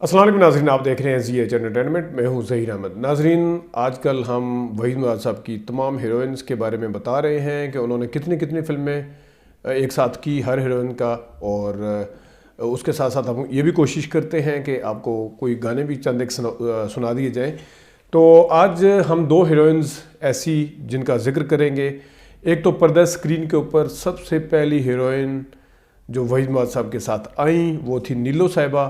अस्सलाम वालेकुम नाज़रीन, आप देख रहे हैं जी एच एंटरटेनमेंट। मैं हूं ज़हीर अहमद। नाज़रीन, आजकल हम वहीद मुराद साहब की तमाम हीरोइंस के बारे में बता रहे हैं कि उन्होंने कितनी कितनी फ़िल्में एक साथ की, हर हीरोइन का। और उसके साथ साथ हम ये भी कोशिश करते हैं कि आपको कोई गाने भी चंद एक सुना दिए जाएँ। तो आज हम दो हीरोइंस ऐसी जिनका जिक्र करेंगे। एक तो पर्दा स्क्रीन के ऊपर सबसे पहली हीरोइन जो वहीद मुराद साहब के साथ आई वो थी नीलो साहिबा।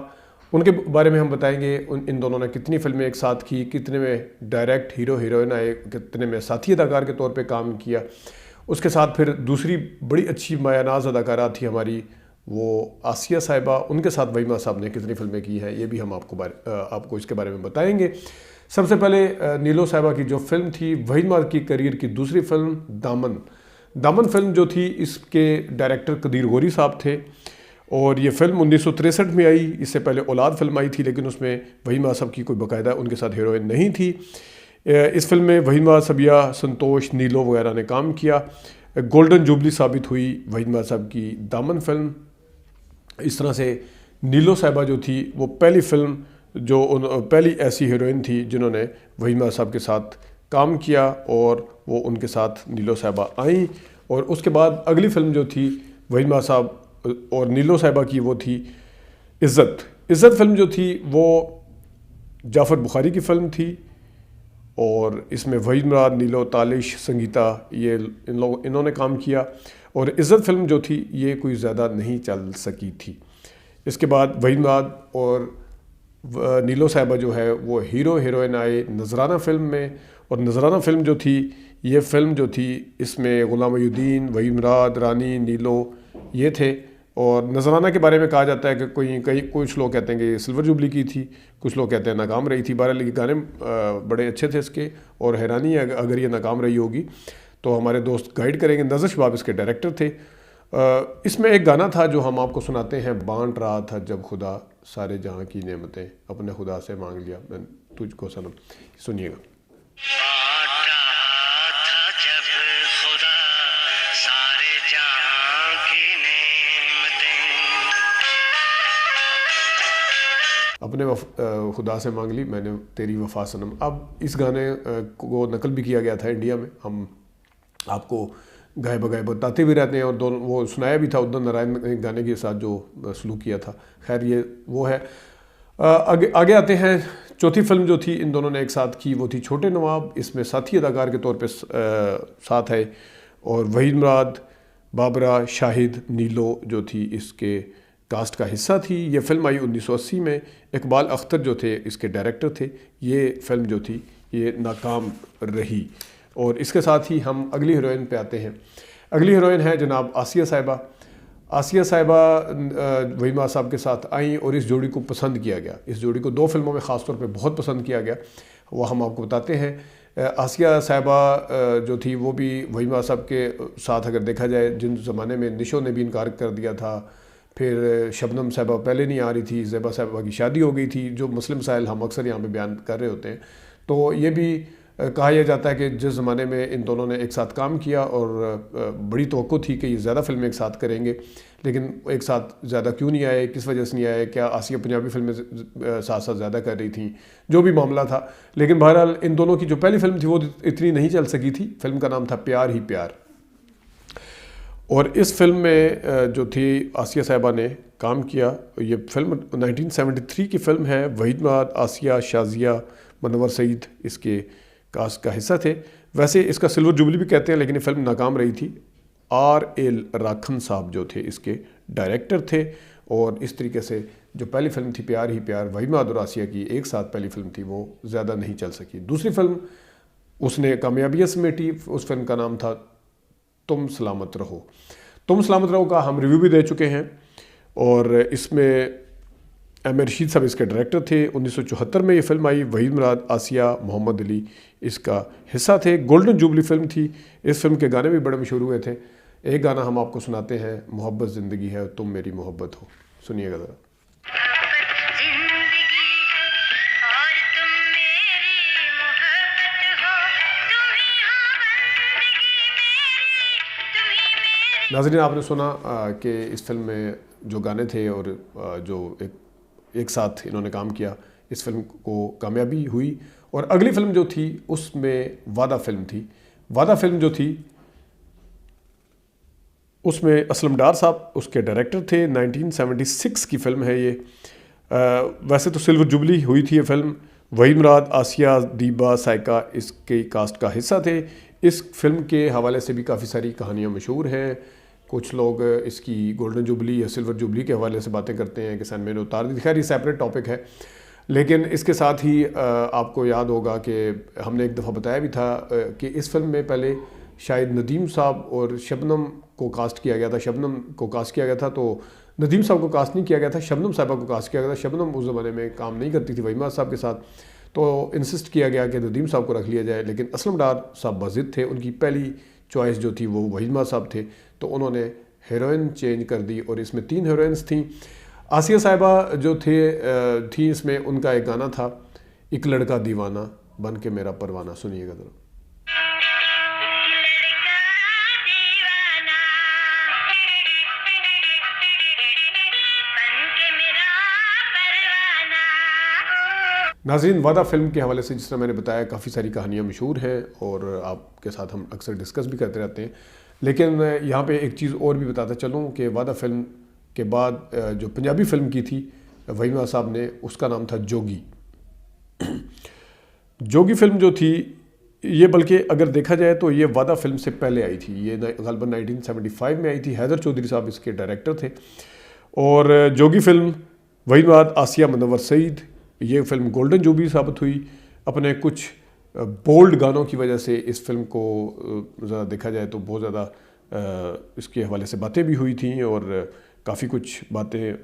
उनके बारे में हम बताएंगे इन दोनों ने कितनी फिल्में एक साथ की, कितने में डायरेक्ट हीरो हीरोइन आए, कितने में साथी अदाकार के तौर पे काम किया। उसके साथ फिर दूसरी बड़ी अच्छी मायानाज अदाकारा थी हमारी, वो आसिया साहिबा। उनके साथ वहीद मुराद साहब ने कितनी फिल्में की हैं ये भी हम आपको इसके बारे में बताएंगे। सबसे पहले नीलो साहिबा की जो फिल्म थी वहीद मुराद की करियर की दूसरी फिल्म दामन। दामन फिल्म जो थी इसके डायरेक्टर कदीर गौरी साहब थे और ये फिल्म 1963 में आई। इससे पहले औलाद फिल्म आई थी लेकिन उसमें वहीद मुराद साहब की कोई बाकायदा उनके साथ हीरोइन नहीं थी। इस फिल्म में वहीद मुराद, सबिया, संतोष, नीलो वगैरह ने काम किया। गोल्डन जुबली साबित हुई वहीद मुराद साहब की दामन फिल्म। इस तरह से नीलो साहिबा जो थी वो पहली फिल्म पहली ऐसी हीरोइन थी जिन्होंने वहीद मुराद साहब के साथ काम किया और वो उनके साथ नीलो साहिबा आई। और उसके बाद अगली फिल्म जो थी वहीद मुराद साहब और नीलो साहिबा की वो थी इज़्ज़त। इज़्ज़त फिल्म जो थी वो जाफ़र बुखारी की फ़िल्म थी और इसमें वहीद मुराद, नीलो, तालिश, संगीता ये इन्होंने काम किया। और इज़्ज़त फिल्म जो थी ये कोई ज़्यादा नहीं चल सकी थी। इसके बाद वहीद मुराद और नीलो साहिबा जो है वो हीरो हीरोइन आए नजराना फिल्म में। और नजराना फिल्म जो थी ये फिल्म जो थी इसमें गुलाम मोहिउद्दीन, वहीद मुराद, रानी, नीलो ये थे। और नजराना के बारे में कहा जाता है कि कुछ लोग कहते हैं कि सिल्वर जुबली की थी, कुछ लोग कहते हैं नाकाम रही थी। बहरहाल ये गाने बड़े अच्छे थे इसके और हैरानी है अगर ये नाकाम रही होगी तो हमारे दोस्त गाइड करेंगे। नज़र शबाब इसके डायरेक्टर थे। इसमें एक गाना था जो हम आपको सुनाते हैं। बांट रहा था जब खुदा सारे जहां की नेमतें, अपने खुदा से मांग लिया मैं तुझको सनम। सुनिएगा। अपने खुदा से मांग ली मैंने तेरी वफा सनम। अब इस गाने को नकल भी किया गया था इंडिया में। हम आपको गाए बगाए बताते भी रहते हैं और दोनों वो सुनाया भी था उदित नारायण गाने के साथ जो सलूक किया था। खैर ये वो है। आगे आते हैं। चौथी फिल्म जो थी इन दोनों ने एक साथ की वो थी छोटे नवाब। इसमें साथी अदाकार के तौर पे साथ है और वहीद मुराद, बाबरा, शाहिद, नीलो जो थी इसके कास्ट का हिस्सा थी। ये फिल्म आई 1980 में। इकबाल अख्तर जो थे इसके डायरेक्टर थे। ये फिल्म जो थी ये नाकाम रही। और इसके साथ ही हम अगली हीरोइन पे आते हैं। अगली हीरोइन है जनाब आसिया साहिबा। आसिया साहिबा वहीद मुराद साहब के साथ आई और इस जोड़ी को पसंद किया गया। इस जोड़ी को दो फिल्मों में ख़ास तौर पे बहुत पसंद किया गया, वो हम आपको बताते हैं। आसिया साहिबा जो थी वो भी वहीद मुराद साहब के साथ अगर देखा जाए, जिन ज़माने में निशो ने भी इनकार कर दिया था, फिर शबनम साहिबा पहले नहीं आ रही थी, ज़ेबा साहिबा की शादी हो गई थी, जो मुस्लिम मसाइल हम अक्सर यहाँ पे बयान कर रहे होते हैं। तो ये भी कहा यह जाता है कि जिस ज़माने में इन दोनों ने एक साथ काम किया और बड़ी तवक्को थी कि ये ज़्यादा फिल्में एक साथ करेंगे, लेकिन एक साथ ज़्यादा क्यों नहीं आए, किस वजह से नहीं आए, क्या आसिया पंजाबी फिल्में साथ साथ ज़्यादा कर रही थी, जो भी मामला था। लेकिन बहरहाल इन दोनों की जो पहली फिल्म थी वो इतनी नहीं चल सकी थी। फिल्म का नाम था प्यार ही प्यार। और इस फिल्म में जो थी आसिया साहिबा ने काम किया। ये फिल्म 1973 की फ़िल्म है। वहीद मुराद, आसिया, शाजिया, मनवर सईद इसके कास्ट का हिस्सा थे। वैसे इसका सिल्वर जुबली भी कहते हैं लेकिन ये फिल्म नाकाम रही थी। R.L. राखन साहब जो थे इसके डायरेक्टर थे। और इस तरीके से जो पहली फिल्म थी प्यार ही प्यार, वहीद मुराद और आसिया की एक साथ पहली फिल्म थी, वो ज़्यादा नहीं चल सकी। दूसरी फिल्म उसने कामयाबियाँ समेटी। उस फिल्म का नाम था तुम सलामत रहो। तुम सलामत रहो का हम रिव्यू भी दे चुके हैं। और इसमें M.A. रशीद साहब इसके डायरेक्टर थे। 1974 में ये फिल्म आई। वहीद मुराद, आसिया, मोहम्मद अली इसका हिस्सा थे। गोल्डन जुबली फिल्म थी। इस फिल्म के गाने भी बड़े मशहूर हुए थे। एक गाना हम आपको सुनाते हैं, मोहब्बत ज़िंदगी है तुम मेरी मोहब्बत हो। सुनिएगा ज़रा। नाज़रीन, आपने सुना कि इस फिल्म में जो गाने थे और जो एक एक साथ इन्होंने काम किया, इस फिल्म को कामयाबी हुई। और अगली फिल्म जो थी उसमें वादा फिल्म थी। वादा फिल्म जो थी उसमें असलम डार साहब उसके डायरेक्टर थे। 1976 की फ़िल्म है ये। वैसे तो सिल्वर जुबली हुई थी ये फ़िल्म। वहीद मुराद, आसिया, दीबा, साइका इसके कास्ट का हिस्सा थे। इस फिल्म के हवाले से भी काफ़ी सारी कहानियाँ मशहूर हैं। कुछ लोग इसकी गोल्डन जुबली या सिल्वर जुबली के हवाले से बातें करते हैं कि सन मैंने उतार दी। खैर ये सेपरेट टॉपिक है। लेकिन इसके साथ ही आपको याद होगा कि हमने एक दफ़ा बताया भी था कि इस फिल्म में पहले शायद नदीम साहब और शबनम को कास्ट किया गया था। शबनम को कास्ट किया गया था, तो नदीम साहब को कास्ट नहीं किया गया था, शबनम साहबा को कास्ट किया गया था। शबनम उस ज़माने में काम नहीं करती थी वहीद साहब के साथ, तो इंसिस्ट किया गया कि नदीम साहब को रख लिया जाए। लेकिन असलम डार साहब बाजिद थे, उनकी पहली चॉइस जो थी वो वहीद साहब थे, तो उन्होंने हीरोइन चेंज कर दी और इसमें 3 हीरोइंस थीं। आसिया साहिबा जो थी इसमें, उनका एक गाना था, एक लड़का दीवाना बन के मेरा परवाना। सुनिएगा ज़रा। नाज़रीन, वादा फिल्म के हवाले से जिस तरह मैंने बताया काफ़ी सारी कहानियाँ मशहूर हैं और आपके साथ हम अक्सर डिस्कस भी करते रहते हैं। लेकिन यहाँ पे एक चीज़ और भी बताता चलूँ कि वादा फिल्म के बाद जो पंजाबी फिल्म की थी वहीद साहब ने, उसका नाम था जोगी। जोगी फिल्म जो थी ये, बल्कि अगर देखा जाए तो ये वादा फिल्म से पहले आई थी। ये ग़ालिबन 1975 में आई थी। हैदर चौधरी साहब इसके डायरेक्टर थे। और जोगी फिल्म वहीद, आसिया, मुनव्वर सईद, ये फिल्म गोल्डन जुबली साबित हुई। अपने कुछ बोल्ड गानों की वजह से इस फिल्म को ज़रा देखा जाए तो बहुत ज़्यादा इसके हवाले से बातें भी हुई थी और काफ़ी कुछ बातें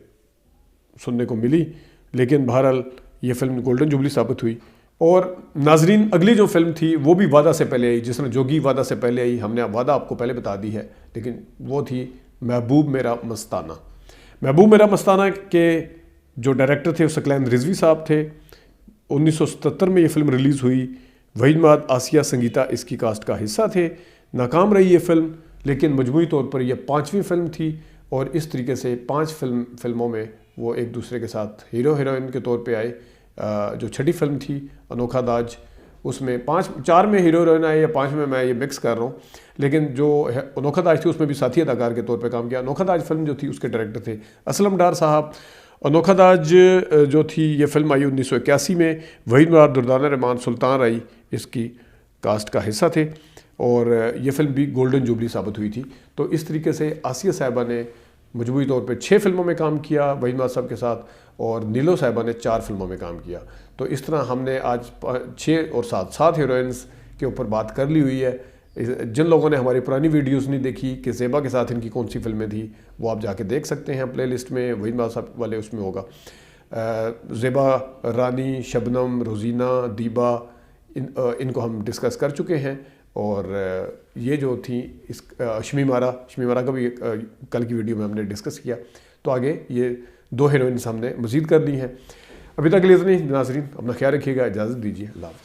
सुनने को मिली। लेकिन बहरहाल ये फिल्म गोल्डन जुबली साबित हुई। और नाजरीन, अगली जो फिल्म थी वो भी वादा से पहले आई। जिस तरह जोगी वादा से पहले आई, हमने वादा आपको पहले बता दी है, लेकिन वो थी महबूब मेरा मस्ताना। महबूब मेरा मस्ताना के जो डायरेक्टर थे वो सकलैन रिजवी साहब थे। 1977 में ये फिल्म रिलीज़ हुई। वहीद, आसिया, संगीता इसकी कास्ट का हिस्सा थे। नाकाम रही ये फिल्म, लेकिन मजमूई तौर पर यह 5वीं फिल्म थी और इस तरीके से 5 फिल्मों में वो एक दूसरे के साथ हीरो हीरोइन के तौर पे आए। जो छठी फिल्म थी अनोखा दाज, उसमें 4 में हीरो हीरोइन आए या 5 में, मैं ये मिक्स कर रहा हूँ। लेकिन जो अनोखा दाज थी उसमें भी साथी अदाकार के तौर पे काम किया। अनोखा दाज फिल्म जो थी उसके डायरेक्टर थे असलम डार साहब। अनोखा दाज जो थी ये फिल्म आई 1981 में। वहीद, दुर्दाना रहमान, सुल्तान राई इसकी कास्ट का हिस्सा थे और ये फिल्म भी गोल्डन जुबली साबित हुई थी। तो इस तरीके से आसिया साहिबा ने मजमूई तौर पे 6 फिल्मों में काम किया वहीद साहब के साथ, और नीलो साहिबा ने 4 फिल्मों में काम किया। तो इस तरह हमने आज 6 और 7 हीरोइंस के ऊपर बात कर ली हुई है। जिन लोगों ने हमारी पुरानी वीडियोस नहीं देखी कि ज़ेबा के साथ इनकी कौन सी फिल्में थी, वो आप जाके देख सकते हैं प्लेलिस्ट में। वहीद साहब वाले उसमें होगा। ज़ेबा, रानी, शबनम, रोज़ीना, दीबा, इनको हम डिस्कस कर चुके हैं। और ये जो थी इस शमीमारा का भी कल की वीडियो में हमने डिस्कस किया। तो आगे ये 2 हीरोइंस हमने मज़ीद कर ली हैं। अभी तक के लिए इतनी। नाज़रीन, अपना ख्याल रखिएगा, इजाज़त दीजिए, अल्लाह हाफ़िज़।